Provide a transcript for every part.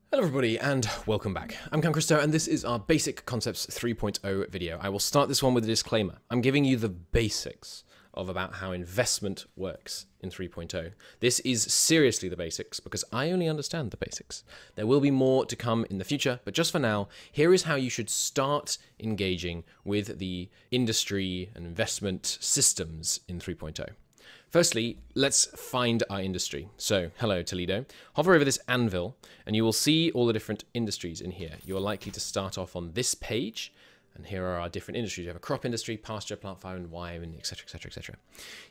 Hello everybody and welcome back. I'm Christo and this is our Basic Concepts 3.0 video. I will start this one with a disclaimer. I'm giving you the basics of about how investment works in 3.0. This is seriously the basics because I only understand the basics. There will be more to come in the future, but just for now, here is how you should start engaging with the industry and investment systems in 3.0. Firstly, let's find our industry. So, hello Toledo. Hover over this anvil and you will see all the different industries in here. You're likely to start off on this page, and here are our different industries. You have a crop industry, pasture, plant farming, wine, etc, etc, etc.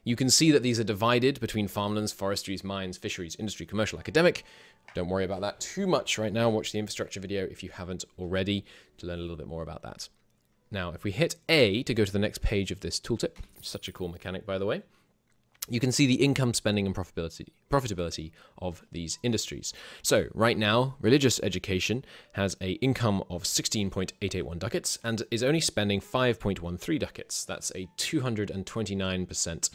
You can see that these are divided between farmlands, forestries, mines, fisheries, industry, commercial, academic. Don't worry about that too much right now. Watch the infrastructure video if you haven't already to learn a little bit more about that. Now, if we hit A to go to the next page of this tooltip, such a cool mechanic by the way, you can see the income, spending, and profitability of these industries. So right now, religious education has an income of 16.881 ducats and is only spending 5.13 ducats. That's a 229%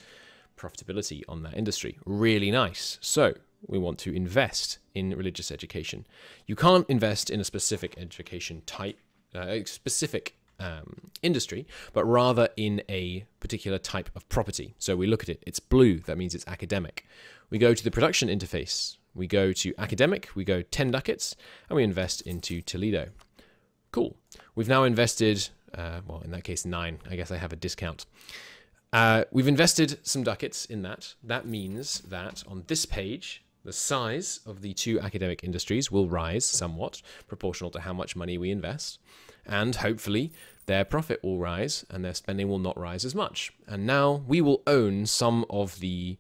profitability on that industry. Really nice. So we want to invest in religious education. You can't invest in a specific education type, industry, but rather in a particular type of property. So we look at it, it's blue, that means it's academic. We go to the production interface, we go to academic, we go 10 ducats, and we invest into Toledo. Cool. We've now invested, well, in that case, 9. I guess I have a discount. We've invested some ducats in that. That means that on this page, the size of the two academic industries will rise somewhat, proportional to how much money we invest. And hopefully their profit will rise and their spending will not rise as much. And now we will own some of the,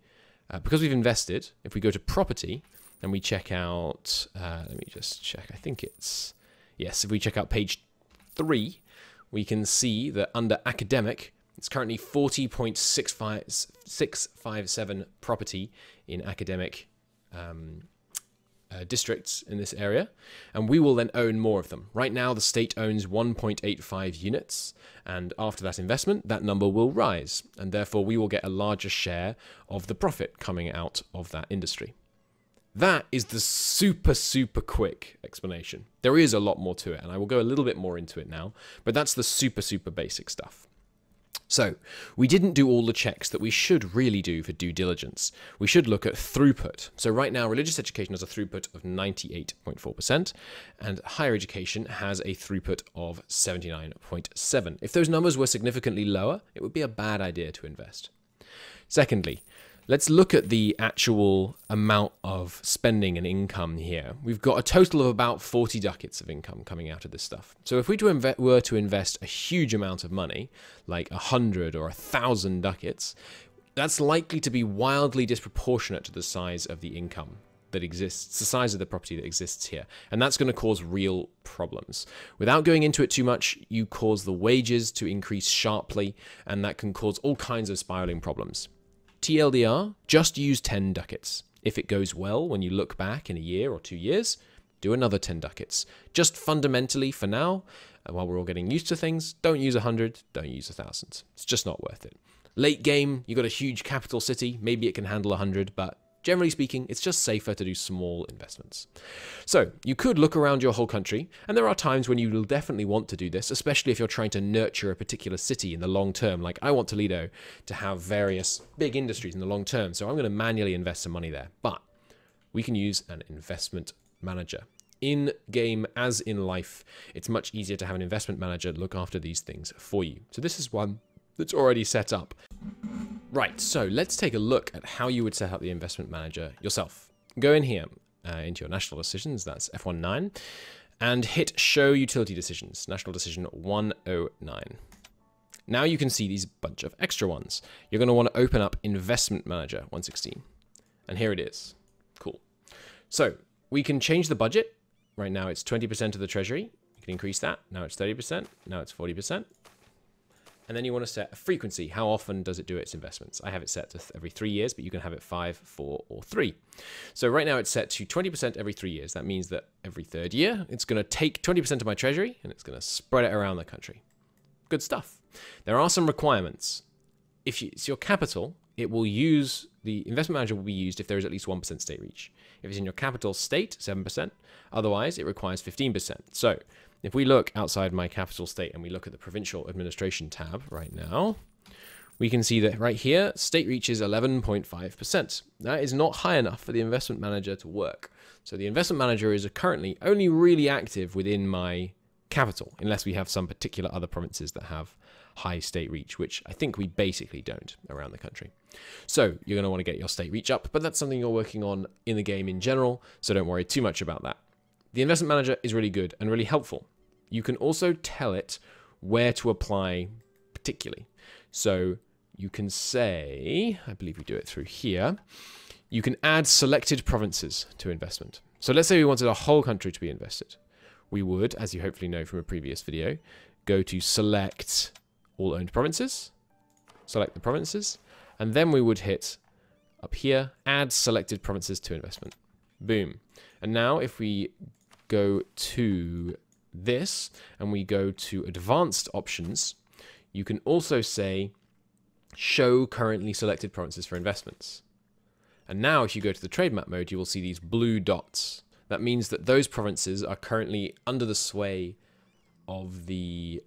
because we've invested, if we go to property and we check out, let me just check, I think it's, yes, if we check out page 3, we can see that under academic, it's currently 40.657 property in academic districts in this area, and we will then own more of them. Right now, the state owns 1.85 units, and after that investment, that number will rise, and therefore we will get a larger share of the profit coming out of that industry. That is the super quick explanation. There is a lot more to it, and I will go a little bit more into it now, but that's the super basic stuff. So, we didn't do all the checks that we should really do for due diligence. We should look at throughput. So right now, religious education has a throughput of 98.4%, and higher education has a throughput of 79.7%. If those numbers were significantly lower, it would be a bad idea to invest. Secondly, let's look at the actual amount of spending and income here. We've got a total of about 40 ducats of income coming out of this stuff. So if we were to invest a huge amount of money, like 100 or 1,000 ducats, that's likely to be wildly disproportionate to the size of the income that exists, the size of the property that exists here. And that's going to cause real problems. Without going into it too much, you cause the wages to increase sharply, and that can cause all kinds of spiraling problems. TLDR, just use 10 ducats. If it goes well when you look back in a year or 2 years, do another 10 ducats. Just fundamentally for now, while we're all getting used to things, don't use 100, don't use 1,000. It's just not worth it. Late game, you've got a huge capital city, maybe it can handle 100, but generally speaking, it's just safer to do small investments. So you could look around your whole country, and there are times when you will definitely want to do this, especially if you're trying to nurture a particular city in the long term. Like I want Toledo to have various big industries in the long term, so I'm going to manually invest some money there. But we can use an investment manager. In game, as in life, it's much easier to have an investment manager look after these things for you. So this is one that's already set up. Right, so let's take a look at how you would set up the investment manager yourself. Go in here into your national decisions, that's F19, and hit show utility decisions, national decision 109. Now you can see these bunch of extra ones. You're going to want to open up investment manager 116, and here it is. Cool. So we can change the budget. Right now it's 20% of the treasury. You can increase that. Now it's 30%. Now it's 40%. And then you want to set a frequency. How often does it do its investments? I have it set to every 3 years, but you can have it 5, 4, or 3. So right now it's set to 20% every 3 years. That means that every 3rd year, it's going to take 20% of my treasury and it's going to spread it around the country. Good stuff. There are some requirements. If it's your capital, it will use, the investment manager will be used if there is at least 1% state reach. If it's in your capital state, 7%. Otherwise, it requires 15%. So if we look outside my capital state and we look at the provincial administration tab right now, we can see that right here, state reaches 11.5%. That is not high enough for the investment manager to work. So the investment manager is currently only really active within my capital, unless we have some particular other provinces that have high state reach, which I think we basically don't around the country. So you're going to want to get your state reach up, but that's something you're working on in the game in general, so don't worry too much about that. The investment manager is really good and really helpful. You can also tell it where to apply particularly. So you can say, I believe we do it through here, you can add selected provinces to investment. So let's say we wanted a whole country to be invested. We would, as you hopefully know from a previous video, go to select all owned provinces, select the provinces, and then we would hit up here, add selected provinces to investment. Boom. And now if we go to this and we go to advanced options, you can also say show currently selected provinces for investments. And now if you go to the trade map mode, you will see these blue dots. That means that those provinces are currently under the sway of the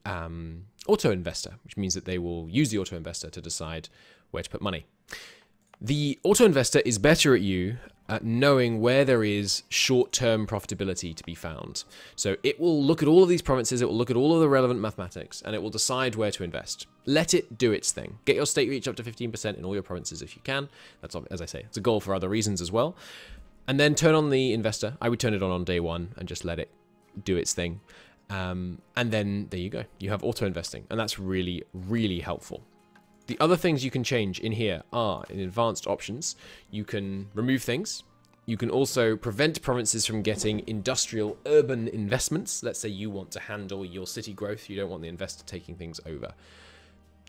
auto investor, which means that they will use the auto investor to decide where to put money. The auto investor is better at you at knowing where there is short-term profitability to be found. So it will look at all of these provinces, it will look at all of the relevant mathematics, and it will decide where to invest. Let it do its thing. Get your state reach up to 15% in all your provinces if you can. That's, as I say, it's a goal for other reasons as well. And then turn on the investor. I would turn it on day one and just let it do its thing. And then there you go. You have auto investing, and that's really, really helpful. The other things you can change in here are, in advanced options, you can remove things. You can also prevent provinces from getting industrial urban investments. Let's say you want to handle your city growth. You don't want the investor taking things over.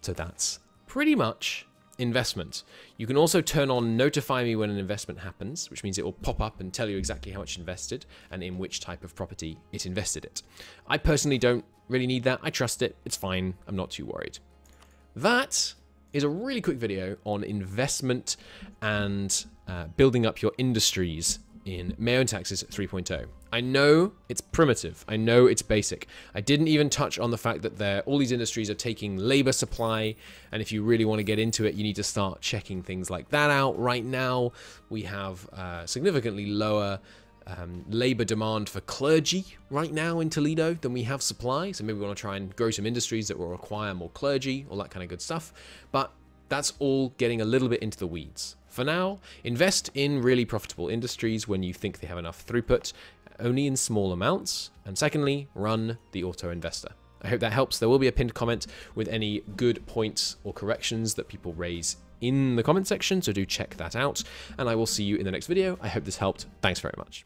So that's pretty much investment. You can also turn on notify me when an investment happens, which means it will pop up and tell you exactly how much invested and in which type of property it invested it. I personally don't really need that. I trust it. It's fine. I'm not too worried. That is a really quick video on investment and building up your industries in MEIOU and Taxes 3.0. I know it's primitive. I know it's basic. I didn't even touch on the fact that all these industries are taking labor supply, and if you really want to get into it, you need to start checking things like that out. Right now, we have significantly lower labor demand for clergy right now in Toledo than we have supply. So maybe we want to try and grow some industries that will require more clergy, all that kind of good stuff. But that's all getting a little bit into the weeds. For now, invest in really profitable industries when you think they have enough throughput, only in small amounts. And secondly, run the auto investor. I hope that helps. There will be a pinned comment with any good points or corrections that people raise in the comment section, so do check that out. And I will see you in the next video. I hope this helped. Thanks very much.